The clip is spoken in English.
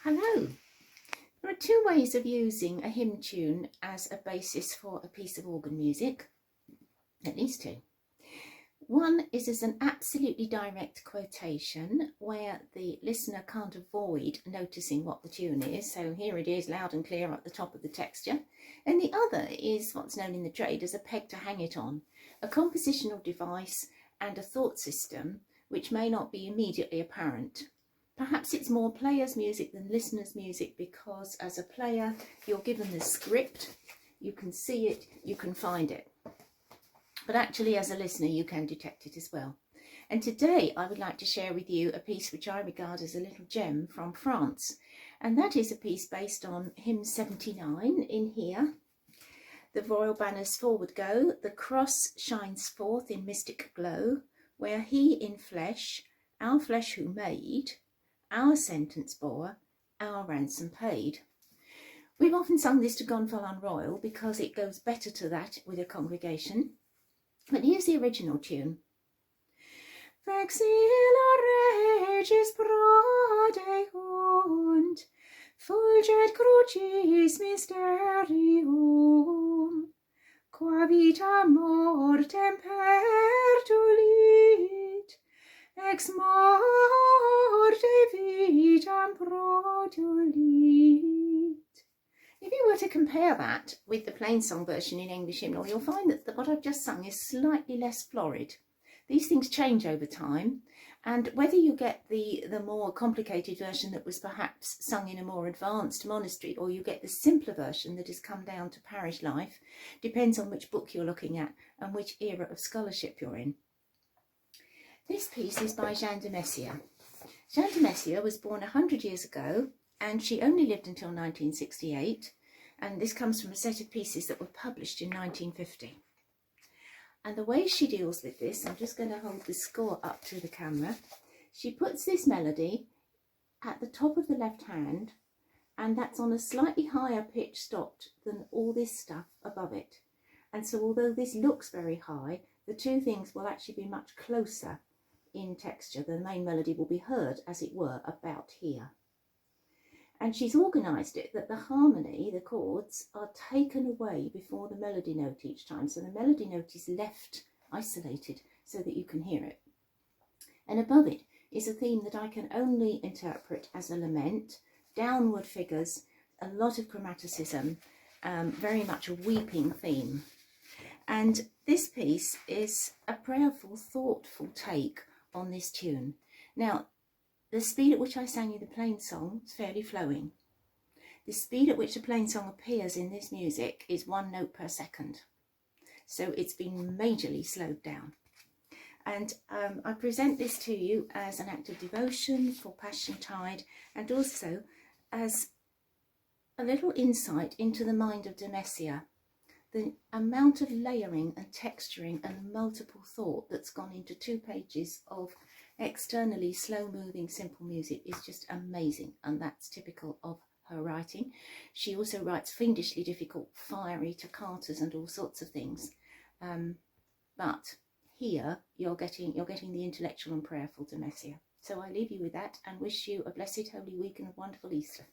Hello. There are two ways of using a hymn tune as a basis for a piece of organ music, at least two. One is as an absolutely direct quotation where the listener can't avoid noticing what the tune is, so here it is loud and clear at the top of the texture. And the other is what's known in the trade as a peg to hang it on, a compositional device and a thought system which may not be immediately apparent. Perhaps it's more player's music than listener's music because as a player you're given the script, you can see it, you can find it. But actually as a listener you can detect it as well. And today I would like to share with you a piece which I regard as a little gem from France. And that is a piece based on hymn 79 in here. The royal banners forward go, the cross shines forth in mystic glow, where he in flesh, our flesh who made, our sentence bore, our ransom paid. We've often sung this to Gonfalon Royal because it goes better to that with a congregation. But here's the original tune. Vexilla Regis prodeunt, fulget crucis mysterium, qua vita mortem perdulit, ex morte vitam produlit. If you were to compare that with the plain song version in English hymnal, you'll find that what I've just sung is slightly less florid. These things change over time, and whether you get the more complicated version that was perhaps sung in a more advanced monastery, or you get the simpler version that has come down to parish life, depends on which book you're looking at and which era of scholarship you're in. This piece is by Jeanne de Messier. Jeanne de Messier was born 100 years ago, and she only lived until 1968, and this comes from a set of pieces that were published in 1950. And the way she deals with this, I'm just going to hold the score up to the camera, she puts this melody at the top of the left hand, and that's on a slightly higher pitch stopped than all this stuff above it. And so although this looks very high, the two things will actually be much closer in texture. The main melody will be heard, as it were, about here. And she's organised it that the harmony, the chords, are taken away before the melody note each time. So the melody note is left isolated so that you can hear it. And above it is a theme that I can only interpret as a lament, downward figures, a lot of chromaticism, very much a weeping theme. And this piece is a prayerful, thoughtful take on this tune. Now, the speed at which I sang you the plain song is fairly flowing. The speed at which the plain song appears in this music is 1 note per second. So it's been majorly slowed down. And I present this to you as an act of devotion for Passiontide, and also as a little insight into the mind of de Messier. The amount of layering and texturing and multiple thought that's gone into 2 pages of externally slow-moving simple music is just amazing, and that's typical of her writing. She also writes fiendishly difficult, fiery toccatas and all sorts of things, but here you're getting the intellectual and prayerful de Messier. So I leave you with that and wish you a blessed Holy Week and a wonderful Easter.